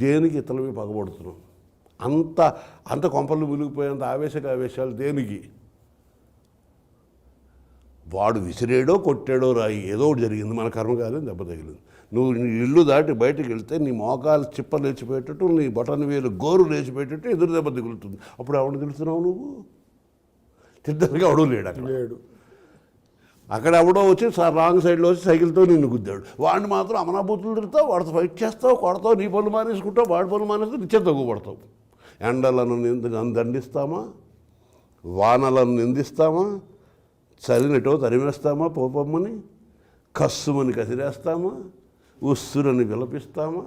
దేనికి ఇతరులవి పగబడుతున్నాం? అంత అంత కొంపలు మునిగిపోయేంత ఆవేశాలు దేనికి? వాడు విసిరేడో కొట్టాడో రాయి ఏదో ఒకటి జరిగింది, మన కర్మకాలం దెబ్బ తగిలింది. నువ్వు నీ ఇల్లు దాటి బయటకు వెళ్తే నీ మోకాలు చిప్ప లేచిపోయేటట్టు, నీ బటన్ వేలు గోరు లేచిపోయేటట్టు ఎదురు దెబ్బ తగులుతుంది. అప్పుడు ఎవడు తెలుస్తున్నావు నువ్వు? తిద్దరికి ఎవడూ లేడు అక్కడ. అక్కడ ఎవడో వచ్చి రాంగ్ సైడ్లో వచ్చి సైకిల్తో నిన్ను గుద్దాడు. వాడిని మాత్రం అమనాబూతులు తిడతావు, వాడితో ఫైట్ చేస్తావు, కొడతావు, నీ పనులు మానేసుకుంటావు, వాడి పనులు మానేస్తే నిత్యం తగ్గుపడతావు. ఎండలను దండిస్తామా? వానలను నిందిస్తామా? చలినటో తరిమేస్తామా పోపమ్మని? కస్సుమని కసిరేస్తామా? ఉస్సురని విలపిస్తామా?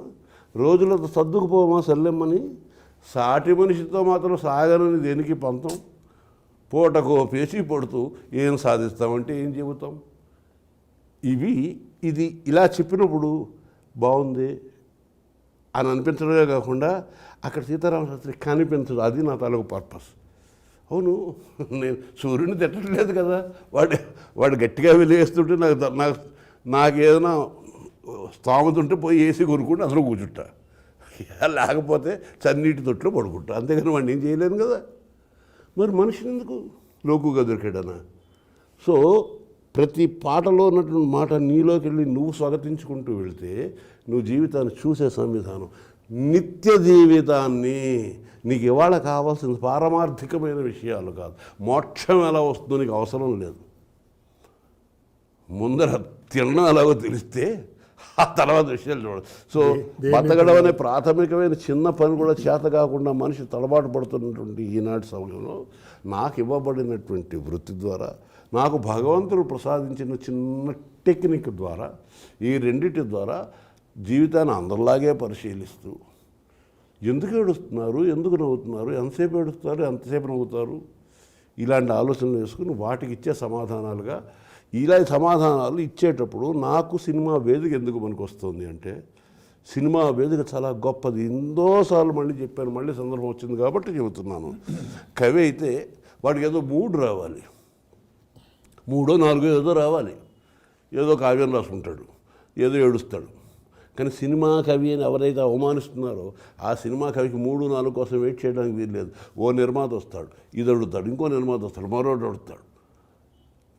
రోజులతో సర్దుకుపోమా సల్లెమ్మని? సాటి మనిషితో మాత్రం సాగరని దేనికి పంతం? పూటకో పేచి పడుతూ ఏం సాధిస్తామంటే ఏం చెబుతాం? ఇది ఇలా చెప్పినప్పుడు బాగుంది అని అనిపించడమే కాకుండా అక్కడ సీతారామ శాస్త్రి కనిపించదు. అది నా తాలూకు పర్పస్. అవును, నేను సూర్యుని తిట్టట్లేదు కదా, వాడు గట్టిగా వెలిగేస్తుంటే నాకు ఏదైనా స్తోమత ఉంటే పోయి ఏసీ కొనుక్కుంటే అందులో కూర్చుంటా, లేకపోతే చన్నీటి తొట్లో పడుకుంటా. అంతేగాని వాడిని ఏం చేయలేను కదా. మరి మనిషిని ఎందుకు లోకుగా దొరికాడనా? సో ప్రతి పాటలో ఉన్నటువంటి మాట నీలోకి వెళ్ళి నువ్వు స్వాగతించుకుంటూ వెళితే నువ్వు జీవితాన్ని చూసే సంవిధానం, నిత్య జీవితాన్ని, నీకు ఇవాళ కావాల్సిన పారమార్థికమైన విషయాలు కాదు. మోక్షం ఎలా వస్తుందో నీకు అవసరం లేదు. ముందర తినడం ఎలాగో తెలిస్తే ఆ తర్వాత విషయాలు చూడాలి. సో బతకడం అనే ప్రాథమికమైన చిన్న పని కూడా చేత కాకుండా మనిషి తడబాటు పడుతున్నటువంటి ఈనాటి సమయంలో నాకు ఇవ్వబడినటువంటి వృత్తి ద్వారా, నాకు భగవంతుడు ప్రసాదించిన చిన్న టెక్నిక్ ద్వారా, ఈ రెండిటి ద్వారా జీవితాన్ని అందరిలాగే పరిశీలిస్తూ ఎందుకు ఏడుస్తున్నారు, ఎందుకు నవ్వుతున్నారు, ఎంతసేపు ఏడుస్తారు, ఎంతసేపు నవ్వుతారు, ఇలాంటి ఆలోచనలు వేసుకుని వాటికి ఇచ్చే సమాధానాలుగా, ఇలా సమాధానాలు ఇచ్చేటప్పుడు నాకు సినిమా వేదిక ఎందుకు మనకు వస్తుంది అంటే, సినిమా వేదిక చాలా గొప్పది. ఎన్నోసార్లు మళ్ళీ చెప్పాను, మళ్ళీ సందర్భం వచ్చింది కాబట్టి చెబుతున్నాను. కవి అయితే వాడికి ఏదో మూడు రావాలి, 3 or 4 ఏదో రావాలి, ఏదో కావ్యం రాసుకుంటాడు, ఏదో ఏడుస్తాడు. కానీ సినిమా కవి అని ఎవరైతే అవమానిస్తున్నారో ఆ సినిమా కవికి 3, 4 కోసం వెయిట్ చేయడానికి వీల్లేదు. ఓ నిర్మాత వస్తాడు, ఇది అడుగుతాడు, ఇంకో నిర్మాత వస్తాడు, మరోటి అడుగుతాడు.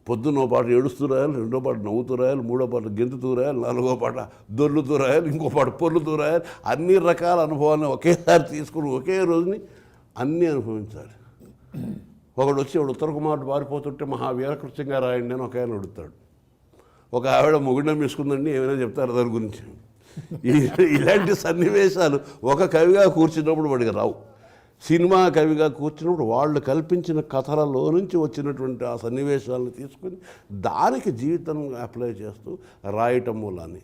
పొద్దున్నో పాట ఏడుస్తూ రాయాలి, రెండో పాట నవ్వుతూ రాయాలి, మూడో పాట గెంతుతూ రాయాలి, 4వ పాట దొర్లుతూ రాయాలి, ఇంకో పాట పొర్లుతూ రాయాలి. అన్ని రకాల అనుభవాలను ఒకేసారి తీసుకుని ఒకే రోజుని అన్నీ అనుభవించాలి. ఒకడు వచ్చి ఉత్తర కుమారుడు పారిపోతుంటే మహావీరకృత్యంగా రాయండి అని ఒక ఆయన అడుగుతాడు. ఒక ఆవిడ మొగుడిని తీసుకుందండి, ఏమైనా చెప్తారు దాని గురించి. ఇలాంటి సన్నివేశాలు ఒక కవిగా కూర్చున్నప్పుడు వాడికి రావు. సినిమా కవిగా కూర్చున్నప్పుడు వాళ్ళు కల్పించిన కథలలో నుంచి వచ్చినటువంటి ఆ సన్నివేశాలను తీసుకుని దానికి జీవితం అప్లై చేస్తూ రాయటం మూలాన్ని.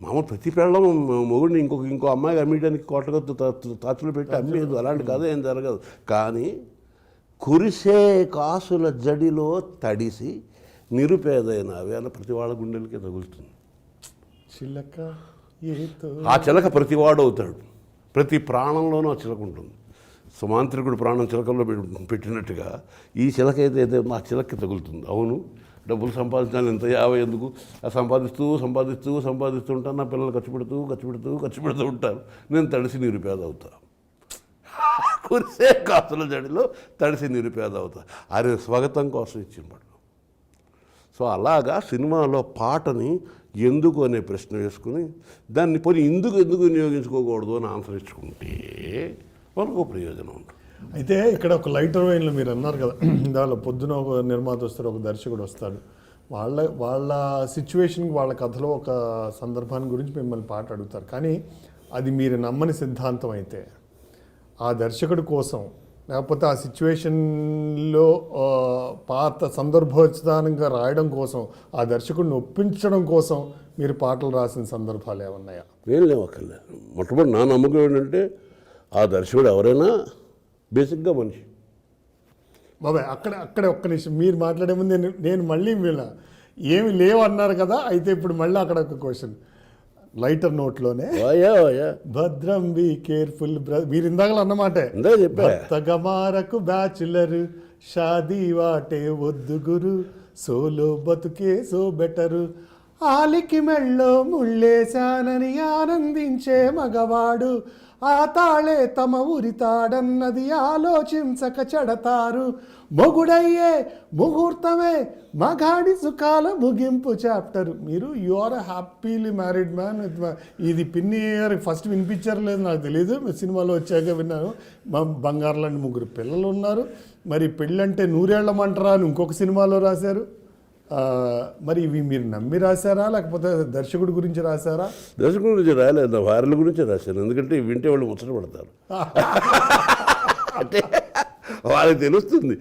మామూలు ప్రతి పెళ్ళం మొగుడిని ఇంకో అమ్మాయికి అమ్మేయడానికి కోటగొత్తు తాచులు పెట్టి అమ్మేది, అలాంటి కథ ఏం జరగదు. కానీ కురిసే కాసుల జడిలో తడిసి నిరుపేదైన వేళ ప్రతి వాళ్ళ గుండెలకే తగులుతుంది. ఆ చిలక ప్రతివాడు అవుతాడు. ప్రతి ప్రాణంలోనూ ఆ చిలక ఉంటుంది. సుమాంత్రికుడు ప్రాణం చిలకల్లో పెట్టినట్టుగా ఈ చిలక అయితే మా చిలక్కి తగులుతుంది. అవును, డబ్బులు సంపాదించాలి, ఎంత యావ ఎందుకు సంపాదిస్తూ ఉంటాను. నా పిల్లలు ఖర్చు పెడుతూ ఉంటారు. నేను తడిసి నిరుపేద అవుతా. కురిసే కాసుల జడిలో తడిసి నిరుపేద అవుతా. అరే స్వాగతం కోసం ఇచ్చిన. సో అలాగా సినిమాలో పాటని ఎందుకు అనే ప్రశ్న వేసుకుని దాన్ని పోనీ ఎందుకు వినియోగించుకోకూడదు అని ఆన్సర్ ఇచ్చుకుంటే మనకు ప్రయోజనం ఉంటుంది. అయితే ఇక్కడ ఒక లైటర్ వెయిన్లో మీరు అన్నారు కదా, దానిలో పొద్దున ఒక నిర్మాత వస్తాడు, ఒక దర్శకుడు వస్తాడు, వాళ్ళ సిచ్యువేషన్కి వాళ్ళ కథలో ఒక సందర్భాన్ని గురించి మిమ్మల్ని పాట అడుగుతారు. కానీ అది మీరు నమ్మని సిద్ధాంతం అయితే ఆ దర్శకుడి కోసం, లేకపోతే ఆ సిచ్యువేషన్లో పాత సందర్భోచితంగా రాయడం కోసం, ఆ దర్శకుడిని ఒప్పించడం కోసం మీరు పాటలు రాసిన సందర్భాలు ఏమన్నాయా? ఏం లేవు. అక్కర్లేదు. మొట్టమొదటి నా నమ్మకం ఏంటంటే ఆ దర్శకుడు ఎవరైనా బేసిక్గా మనిషి. బాబాయ్ అక్కడే ఒక్క నిమిషం మీరు మాట్లాడే ముందు నేను మళ్ళీ ఏమి లేవు అన్నారు కదా, అయితే ఇప్పుడు మళ్ళీ అక్కడ ఒక క్వశ్చన్ లైటర్ నోట్లోనే భద్రం బి కేర్ఫుల్ మీరు ఇందాక అన్నమాటే తగమారకు బ్యాచులర్ షాదీ వాటే వద్దు గురు సోలో బతుకే సో బెటరు ఆలికి మెళ్ళో ముళ్ళేశానని ఆనందించే మగవాడు ఆ తాళే తమ ఉరితాడన్నది ఆలోచించక చెడతారు. మొగుడయ్యే ముహూర్తమే మగాడి సుఖాల ముగింపు చాప్టర్. మీరు you are happily married man. ఇది పిన్ని గారు ఫస్ట్ వినిపించారు లేదు నాకు తెలియదు, సినిమాలో వచ్చాక విన్నాను. మా బంగారు లాంటి 3 పిల్లలు ఉన్నారు. మరి పెళ్ళంటే నూరేళ్లమంటారా అని ఇంకొక సినిమాలో రాశారు. మరి ఇవి మీరు నమ్మి రాశారా లేకపోతే దర్శకుడి గురించి రాశారా? దర్శకుడి గురించి రాయలేదు, నా భార్యల గురించి రాశాను. ఎందుకంటే వింటే వాళ్ళు ముచ్చట పడతారు. అంటే వాళ్ళకి తెలుస్తుంది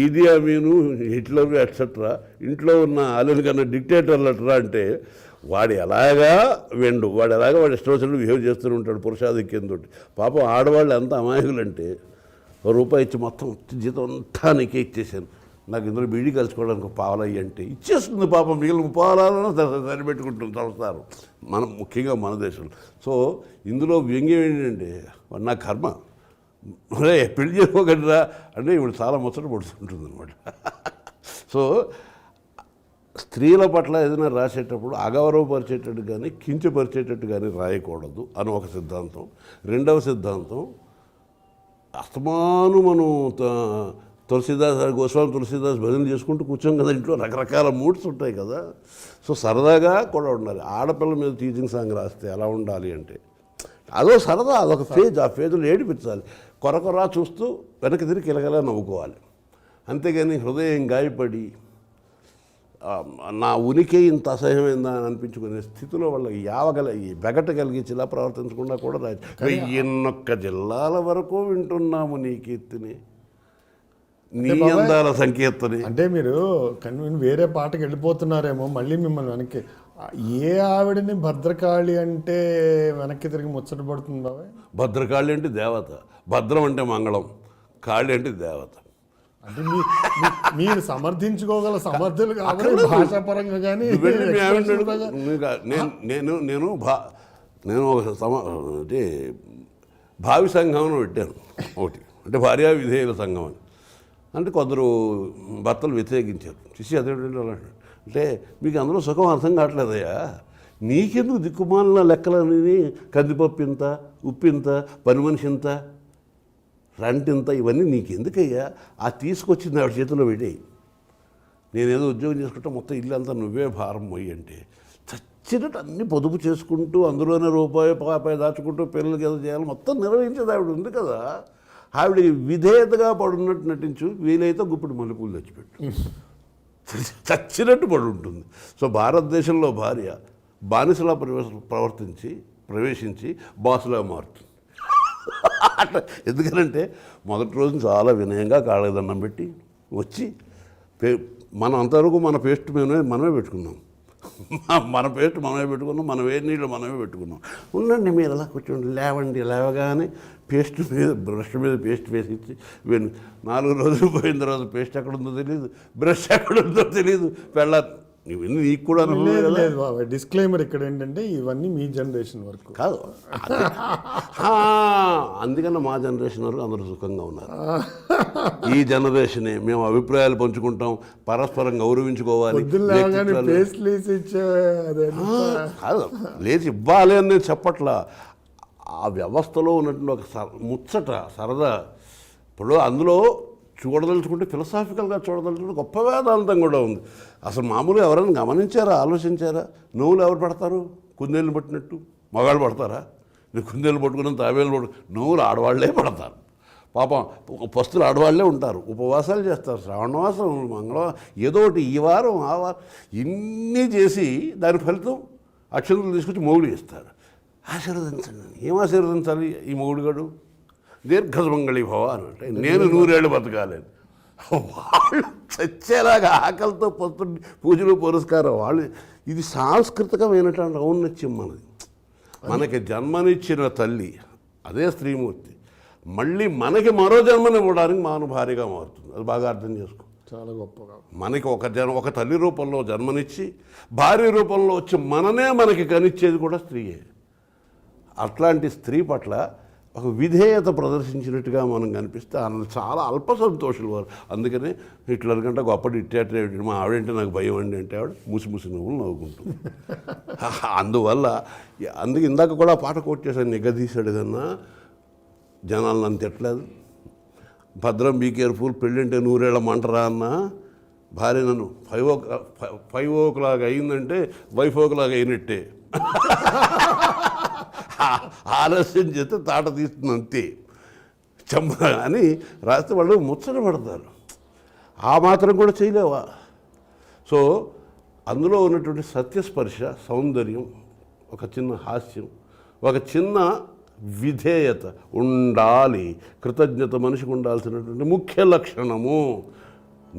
ఈదీ అమీను, హిట్లర్ ఎట్సెట్రా ఇంట్లో ఉన్న ఆలిన్ కన్నా డిక్టేటర్లు అట్రా అంటే వాడు ఎలాగా వాడు ఇష్టం వచ్చినట్టు బిహేవ్ చేస్తూనే ఉంటాడు పురుషాధిక్యంతో. పాపం ఆడవాళ్ళు ఎంత అమాయకులంటే రూపాయి ఇచ్చి మొత్తం జీతం అంతా నీకే ఇచ్చేసాను, నాకు ఇందులో బీడీ కలుసుకోవడానికి పావలయ్యి అంటే ఇచ్చేస్తుంది. పాపం మిగిలిన పాలను సరిపెట్టుకుంటుంది తడుస్తారు మనం, ముఖ్యంగా మన దేశంలో. సో ఇందులో వ్యంగ్యం ఏంటంటే వాడు నా కర్మ, అరే పెళ్లి చేసుకోగలరా అంటే ఇప్పుడు చాలా ముచ్చట పడుతుంటుంది అనమాట. సో స్త్రీల పట్ల ఏదైనా రాసేటప్పుడు అగౌరవపరిచేటట్టు కానీ కించపరిచేటట్టు కానీ రాయకూడదు అని ఒక సిద్ధాంతం. రెండవ సిద్ధాంతం, అస్తమాను మనం గోస్వామి తులసీదాస్ భజన చేసుకుంటూ కూర్చోం కదా, ఇంట్లో రకరకాల మూడ్స్ ఉంటాయి కదా. సో సరదాగా కూడా ఉండాలి. ఆడపిల్ల మీద టీచింగ్ సాంగ్ రాస్తే ఎలా ఉండాలి అంటే అదో సరదా, అదొక ఫేజ్. ఆ ఫేజ్లో ఏడిపించాలి, కొరకొరా చూస్తూ వెనక్కి తిరిగి కిలకలా నవ్వుకోవాలి. అంతేగాని హృదయం గాయపడి నా ఉనికి ఇంత అసహ్యమైందా అని అనిపించుకునే స్థితిలో వాళ్ళకి బెగట కలిగించేలా ప్రవర్తించకుండా కూడా రాజు. ఎన్నొక్క జిల్లాల వరకు వింటున్నాము నీ కీర్తిని, నీ అందాల సంకీర్తని. అంటే మీరు వేరే పాటకి వెళ్ళిపోతున్నారేమో, మళ్ళీ మిమ్మల్ని వెనక్కి ఏ ఆవిడని భద్రకాళి అంటే వెనక్కి తిరిగి ముచ్చట పడుతుంది బాబాయ్? భద్రకాళి అంటే దేవత, భద్రం అంటే మంగళం, కాళి అంటే దేవత. అంటే మీరు సమర్థించుకోగల సమర్థులు కావాలి భాషాపరంగా. కానీ నేను ఒక అంటే భావి సంఘం పెట్టాను ఒకటి, అంటే భార్యా విధేయుల సంఘం అని. అంటే కొందరు భర్తలు వ్యతిరేకించారు. చూసి అదే అంటే మీకు అందులో సుఖం అర్థం కావట్లేదయ్యా, నీకెందుకు దిక్కుమాలిన లెక్కలని, కందిపప్పు ఇంత, ఉప్పు ఇంత, పని మనిషి ఇంత, రెంట్ ఇంత, ఇవన్నీ నీకెందుకయ్యా, ఆ తీసుకొచ్చింది ఆవిడ చేతిలో పెట్టేయి. నేనేదో ఉద్యోగం చేసుకుంటే మొత్తం ఇల్లు అంతా నువ్వే భారం పోయి అంటే చచ్చినట్టు అన్నీ పొదుపు చేసుకుంటూ అందులోనే రూపాయి దాచుకుంటూ పిల్లలకి ఏదో చేయాలి మొత్తం నిర్వహించేది ఆవిడ ఉంది కదా. ఆవిడ విధేయతగా పడున్నట్టు నటించు, వీలైతే గుప్పుడు మల్లెపూలు తెచ్చిపెట్టు, చచ్చినట్టు పడి ఉంటుంది. సో భారతదేశంలో భార్య బానిసలా ప్రవేశించి బాసులా మారుతుంది. ఎందుకనంటే మొదటి రోజున చాలా వినయంగా కాళ్ళకి దండం పెట్టి వచ్చి మనం అంతవరకు మన పేస్ట్ మనమే పెట్టుకున్నాం, మన పేస్ట్ మనమే పెట్టుకున్నాం, మన వేడి నీళ్ళు మనమే పెట్టుకున్నాం. ఉండండి మీరు అలా కూర్చోండి, లేవగానే పేస్ట్ మీద బ్రష్ మీద పేస్ట్ వేసి ఇచ్చి 4 రోజులు పోయిన తర్వాత పేస్ట్ ఎక్కడుందో తెలియదు, బ్రష్ ఎక్కడుందో తెలియదు. ఇవన్నీ నీకు కూడా లేదు. డిస్క్లైమర్ ఇక్కడ ఏంటంటే ఇవన్నీ మీ జనరేషన్ వరకు కాదు, అందుకన్నా మా జనరేషన్ వరకు అందరూ సుఖంగా ఉన్నారు. ఈ జనరేషనే మేము అభిప్రాయాలు పంచుకుంటాం, పరస్పరం గౌరవించుకోవాలి. కాదు లేచి ఇవ్వాలి అని నేను చెప్పట్లా, ఆ వ్యవస్థలో ఉన్నటువంటి ఒక ముచ్చట సరదా. ఇప్పుడు అందులో చూడదలుచుకుంటే ఫిలసాఫికల్గా చూడదలుచుకుంటే గొప్ప వేదాంతం కూడా ఉంది. అసలు మామూలుగా ఎవరైనా గమనించారా, ఆలోచించారా? నువ్వులు ఎవరు పడతారు? కుందేళ్ళు పట్టినట్టు మగాళ్ళు పడతారా? నేను కుందేళ్ళు పట్టుకున్న తాబేళ్ళు నువ్వులు ఆడవాళ్లే పడతారు. పాపం పస్తులు ఆడవాళ్లే ఉంటారు, ఉపవాసాలు చేస్తారు, శ్రావణవాసం, మంగళవారం, ఏదో ఒకటి ఈ వారం ఆ వారం ఇన్ని చేసి దాని ఫలితం అక్షంతలు తీసుకొచ్చి మొగుడు ఇస్తారు. ఆశీర్వదించండి. ఏం ఆశీర్వదించాలి ఈ మొగుడుగాడు? దీర్ఘసుమంగళి భవ అని అంటే నేను 100 ఏళ్ళు బతకాలని. వాళ్ళు చచ్చేలాగా ఆకలితో పొద్దున్న పూజలు పురస్కారం వాళ్ళు. ఇది సాంస్కృతికమైనటువంటి ఔన్నత్యం మనది. మనకి జన్మనిచ్చిన తల్లి అదే స్త్రీమూర్తి మళ్ళీ మనకి మరో జన్మనివ్వడానికి మన భార్యగా మారుతుంది. అది బాగా అర్థం చేసుకో. చాలా గొప్పగా మనకి ఒక తల్లి రూపంలో జన్మనిచ్చి భార్య రూపంలో వచ్చి మననే మనకి కనిచ్చేది కూడా స్త్రీయే. అట్లాంటి స్త్రీ పట్ల ఒక విధేయత ప్రదర్శించినట్టుగా మనం కనిపిస్తే ఆయన చాలా అల్ప సంతోషులు వారు. అందుకనే హిట్లర్ కంటే గొప్ప డిక్టేటర్ మా ఆవిడంటే నాకు భయం అండి అంటే ఆవిడ ముసి నువ్వులు నవ్వుకుంటుంది. అందువల్ల అందుకే ఇందాక కూడా పాట కోట్ చేశాను, నిగదీశాడు కన్నా జనాలు నన్ను తిట్టలేదు. భద్రం బీ కేర్ఫుల్, పెళ్ళంటే నూరేళ్ళ మంటరా అన్న భార్య నన్ను 5 o'clock అయిందంటే వైఫ్ ఓకలాగా అయినట్టే, ఆలస్యం చేస్తే తాట తీస్తుంది అంతే చెమ్మ అని రాస్తే వాళ్ళు ముచ్చట పడతారు. ఆ మాత్రం కూడా చేయలేవా? సో అందులో ఉన్నటువంటి సత్యస్పర్శ, సౌందర్యం, ఒక చిన్న హాస్యం, ఒక చిన్న విధేయత ఉండాలి. కృతజ్ఞత మనిషికి ఉండాల్సినటువంటి ముఖ్య లక్షణము.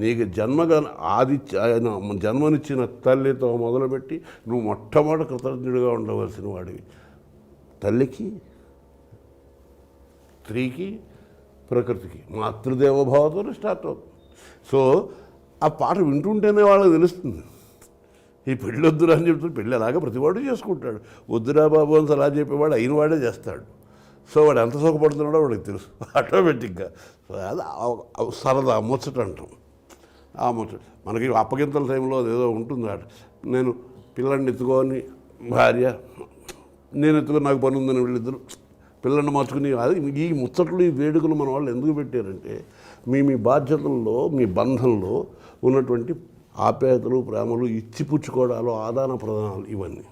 నీకు ఆయన జన్మనిచ్చిన తల్లితో మొదలుపెట్టి నువ్వు మొట్టమొదటి కృతజ్ఞుడిగా ఉండవలసిన వాడివి. తల్లికి, స్త్రీకి, ప్రకృతికి, మాతృదేవభావతోనే స్టార్ట్ అవుతుంది. సో ఆ పాట వింటుంటేనే వాళ్ళకి తెలుస్తుంది. ఈ పెళ్ళి వద్దురా అని చెప్తాడు, పెళ్ళి అలాగే ప్రతివాడు చేసుకుంటాడు. వద్దురా బాబు అని అలా చెప్పేవాడు అయిన వాడే చేస్తాడు. సో వాడు ఎంత సుఖపడుతున్నాడో వాడికి తెలుసు ఆటోమేటిక్గా. సో అది సరదా ముచ్చట అంటాం. ఆ ముచ్చట మనకి అప్పగింతల టైంలో ఏదో ఉంటుంది. నేను పిల్లల్ని ఎత్తుకొని భార్య, నేను ఎత్తుకొని నాకు పని ఉందని వీళ్ళిద్దరు పిల్లల్ని మార్చుకుని, అది ఈ ముచ్చట్లు ఈ వేడుకలు మన వాళ్ళు ఎందుకు పెట్టారంటే మీ బాధ్యతల్లో, మీ బంధంలో ఉన్నటువంటి ఆప్యాయతలు, ప్రేమలు, ఇచ్చిపుచ్చుకోవడాలు, ఆదాన ప్రదానాలు, ఇవన్నీ.